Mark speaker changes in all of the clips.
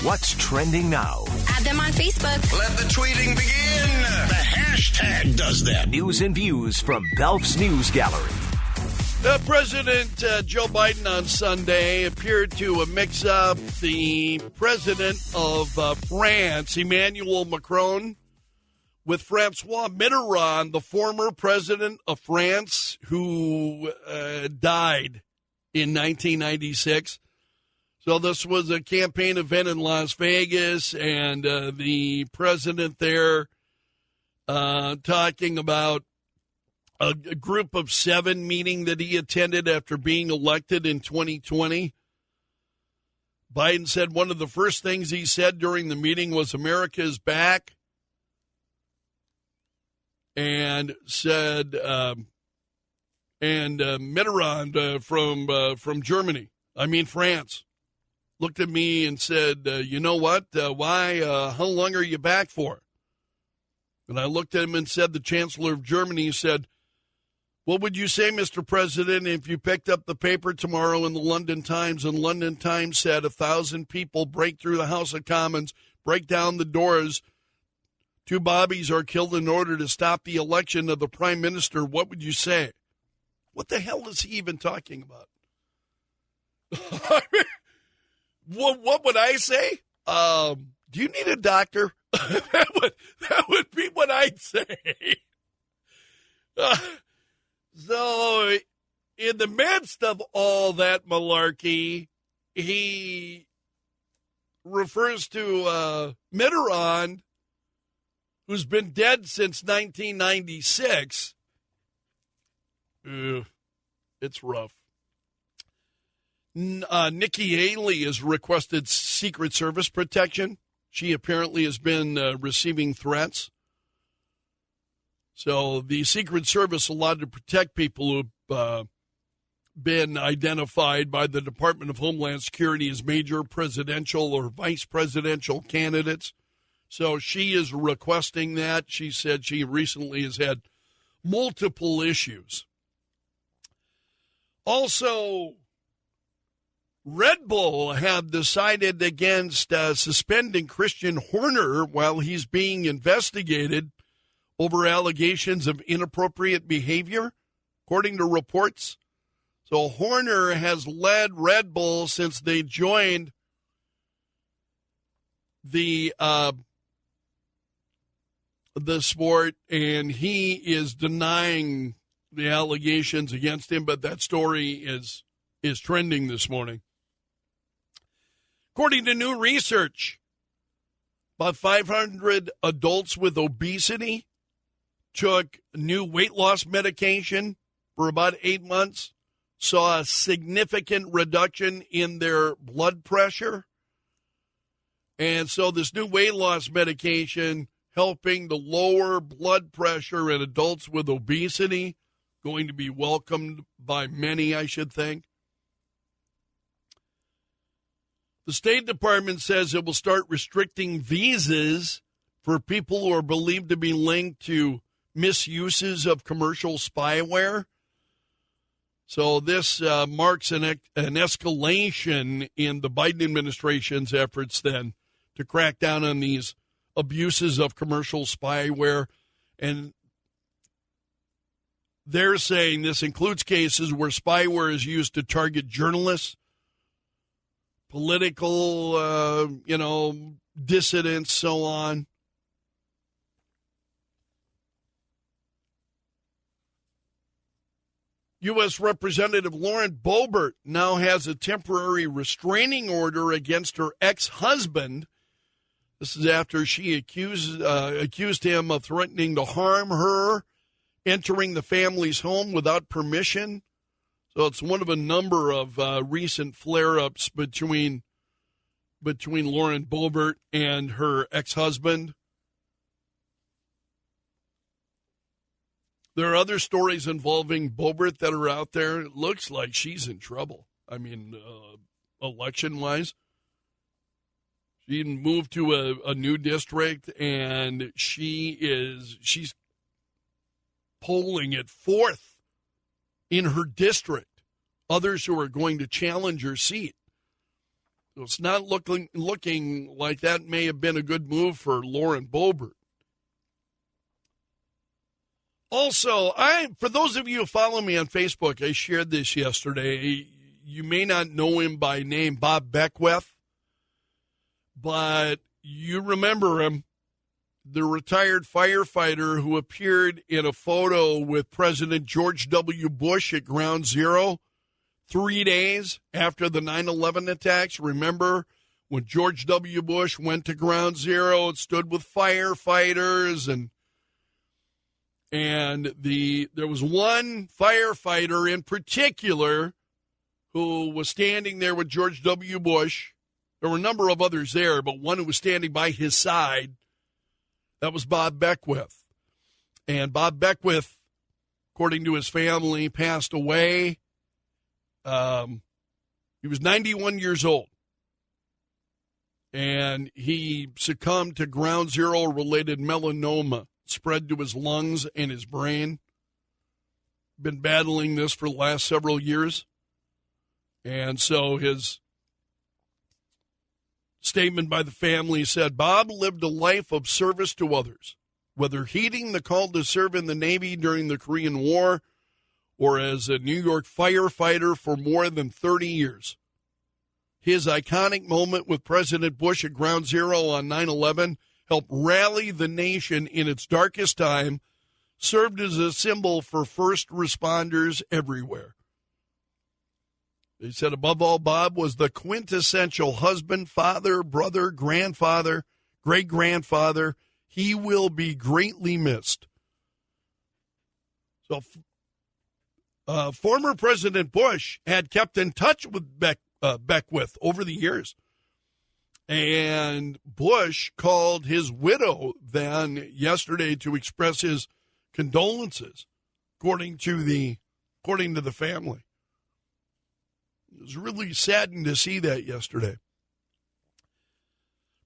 Speaker 1: What's trending now?
Speaker 2: Add them on Facebook.
Speaker 3: Let the tweeting begin. The hashtag does that.
Speaker 1: News and views from Belf's News Gallery.
Speaker 4: President Joe Biden on Sunday appeared to mix up the president of France, Emmanuel Macron, with Francois Mitterrand, the former president of France, who died in 1996. So this was a campaign event in Las Vegas, and the president there talking about a group of 7 meeting that he attended after being elected in 2020. Biden said one of the first things he said during the meeting was America is back, and said, Mitterrand from Germany, France, looked at me and said, you know what, why, how long are you back for? And I looked at him and said, the Chancellor of Germany said, what would you say, Mr. President, if you picked up the paper tomorrow in the London Times, and London Times said 1,000 people break through the House of Commons, break down the doors, 2 bobbies are killed in order to stop the election of the Prime Minister? What would you say? What the hell is he even talking about? What would I say? Do you need a doctor? that would be what I'd say. So, in the midst of all that malarkey, he refers to Mitterrand, who's been dead since 1996. It's rough. Nikki Haley has requested Secret Service protection. She apparently has been receiving threats. So the Secret Service allowed to protect people who've been identified by the Department of Homeland Security as major presidential or vice presidential candidates. So she is requesting that. She said she recently has had multiple issues. Also, Red Bull have decided against suspending Christian Horner while he's being investigated over allegations of inappropriate behavior, according to reports. So Horner has led Red Bull since they joined the sport, and he is denying the allegations against him, but that story is trending this morning. According to new research, about 500 adults with obesity took new weight loss medication for about 8 months, saw a significant reduction in their blood pressure. And so this new weight loss medication helping to lower blood pressure in adults with obesity, going to be welcomed by many, I should think. The State Department says it will start restricting visas for people who are believed to be linked to misuses of commercial spyware. So this marks an escalation in the Biden administration's efforts then to crack down on these abuses of commercial spyware. And they're saying this includes cases where spyware is used to target journalists, political, dissidents, so on. U.S. Representative Lauren Boebert now has a temporary restraining order against her ex-husband. This is after she accused him of threatening to harm her, entering the family's home without permission. So it's one of a number of recent flare-ups between Lauren Boebert and her ex-husband. There are other stories involving Boebert that are out there. It looks like she's in trouble. I mean, election-wise. She moved to a new district, and she's polling at 4th in her district. Others who are going to challenge her seat. It's not looking like that may have been a good move for Lauren Boebert. Also, for those of you who follow me on Facebook, I shared this yesterday. You may not know him by name, Bob Beckwith, but you remember him, the retired firefighter who appeared in a photo with President George W. Bush at Ground Zero 3 days after the 9/11 attacks. Remember when George W. Bush went to Ground Zero and stood with firefighters, and there was one firefighter in particular who was standing there with George W. Bush. There were a number of others there, but one who was standing by his side, that was Bob Beckwith. And Bob Beckwith, according to his family, passed away. He was 91 years old. And he succumbed to ground zero-related melanoma, spread to his lungs and his brain. Been battling this for the last several years. And so his statement by the family said, Bob lived a life of service to others, whether heeding the call to serve in the Navy during the Korean War or as a New York firefighter for more than 30 years. His iconic moment with President Bush at Ground Zero on 9/11 helped rally the nation in its darkest time, served as a symbol for first responders everywhere. They said, above all, Bob was the quintessential husband, father, brother, grandfather, great-grandfather. He will be greatly missed. So, former President Bush had kept in touch with Beckwith over the years. And Bush called his widow then yesterday to express his condolences, according to the family. It was really saddened to see that yesterday.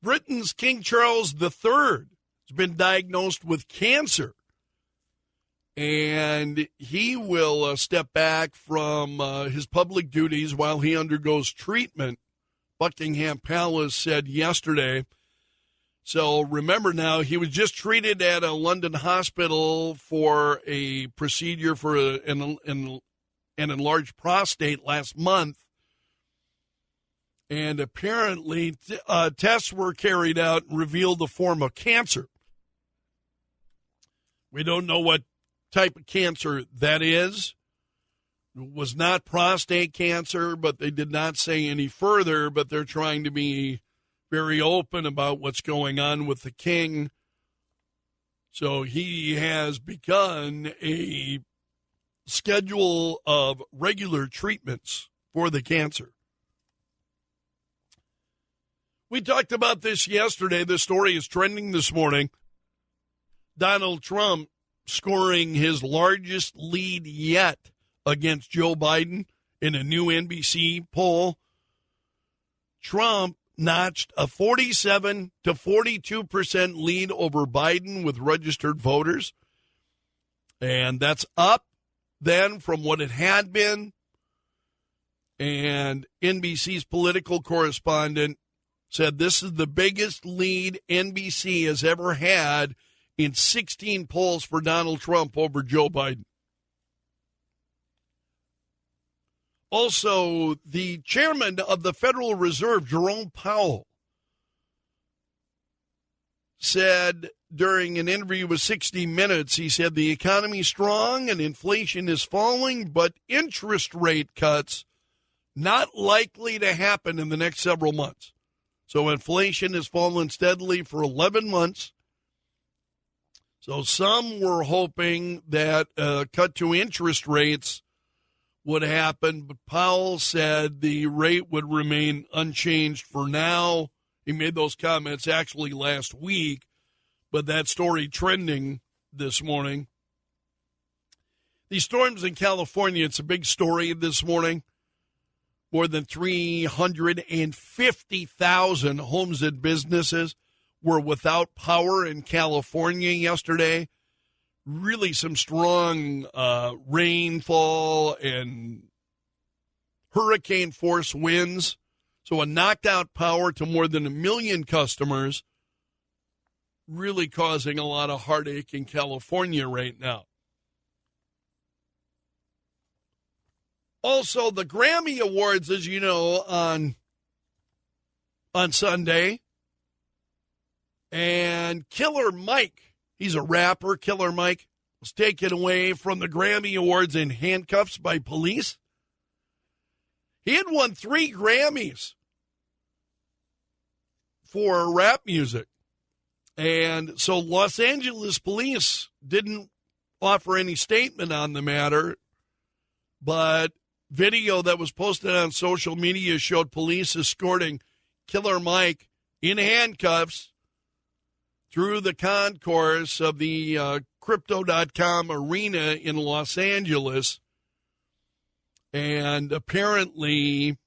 Speaker 4: Britain's King Charles III has been diagnosed with cancer, and he will step back from his public duties while he undergoes treatment, Buckingham Palace said yesterday. So remember now, he was just treated at a London hospital for a procedure for an enlarged prostate last month. And apparently tests were carried out and revealed a form of cancer. We don't know what type of cancer that is. It was not prostate cancer, but they did not say any further, but they're trying to be very open about what's going on with the king. So he has begun a schedule of regular treatments for the cancer. We talked about this yesterday. The story is trending this morning. Donald Trump scoring his largest lead yet against Joe Biden in a new NBC poll. Trump notched a 47 to 42% lead over Biden with registered voters. And that's up then from what it had been. And NBC's political correspondent said this is the biggest lead NBC has ever had in 16 polls for Donald Trump over Joe Biden. Also, the chairman of the Federal Reserve, Jerome Powell, said during an interview with 60 Minutes, he said the economy is strong and inflation is falling, but interest rate cuts not likely to happen in the next several months. So inflation has fallen steadily for 11 months. So some were hoping that a cut to interest rates would happen, but Powell said the rate would remain unchanged for now. He made those comments actually last week, but that story trending this morning. These storms in California, it's a big story this morning. More than 350,000 homes and businesses were without power in California yesterday. Really some strong rainfall and hurricane force winds. So a knocked out power to more than 1 million customers, really causing a lot of heartache in California right now. Also, the Grammy Awards, as you know, on Sunday. And Killer Mike, he's a rapper, Killer Mike, was taken away from the Grammy Awards in handcuffs by police. He had won 3 Grammys for rap music. And so Los Angeles police didn't offer any statement on the matter, but video that was posted on social media showed police escorting Killer Mike in handcuffs through the concourse of the Crypto.com arena in Los Angeles. And apparently,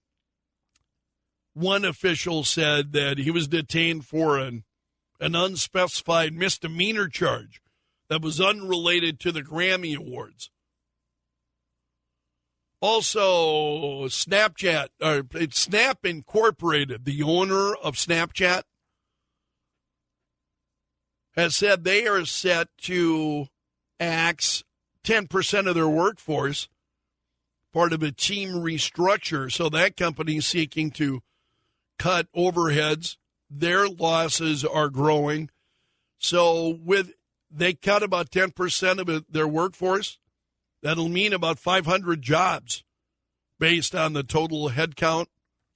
Speaker 4: one official said that he was detained for an unspecified misdemeanor charge that was unrelated to the Grammy Awards. Also, Snapchat, it's Snap Incorporated, the owner of Snapchat, has said they are set to axe 10% of their workforce, part of a team restructure. So that company is seeking to cut overheads. Their losses are growing. So they cut about 10% of their workforce. That'll mean about 500 jobs based on the total headcount,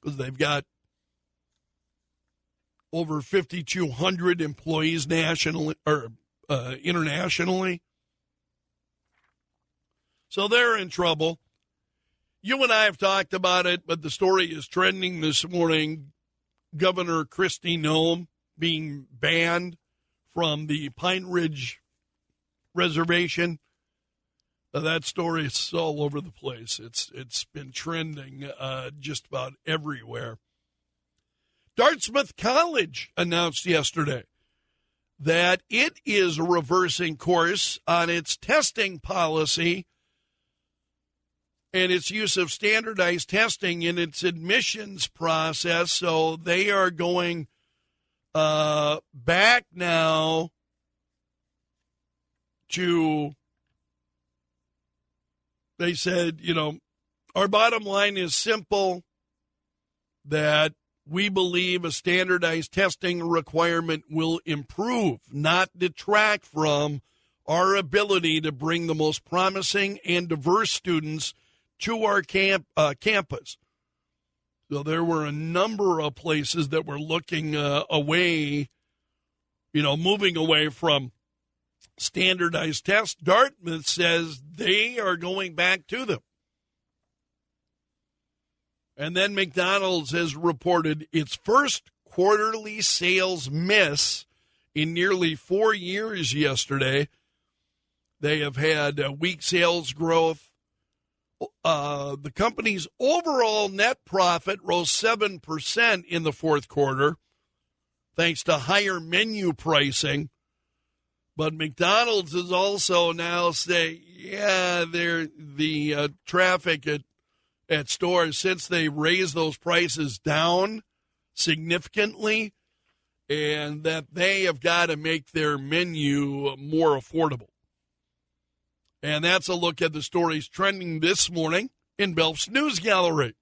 Speaker 4: because they've got over 5,200 employees nationally or internationally. So they're in trouble. You and I have talked about it, but the story is trending this morning. Governor Kristi Noem being banned from the Pine Ridge Reservation. That story is all over the place. It's been trending just about everywhere. Dartmouth College announced yesterday that it is reversing course on its testing policy and its use of standardized testing in its admissions process. So they are going back now to, they said, our bottom line is simple, that we believe a standardized testing requirement will improve, not detract from our ability to bring the most promising and diverse students to our campus. So there were a number of places that were looking away, moving away from standardized tests. Dartmouth says they are going back to them. And then McDonald's has reported its first quarterly sales miss in nearly 4 years yesterday. They have had weak sales growth. The company's overall net profit rose 7% in the fourth quarter, thanks to higher menu pricing. But McDonald's is also now saying, the traffic at stores, since they raised those prices down significantly, and that they have got to make their menu more affordable. And that's a look at the stories trending this morning in Belf's News Gallery.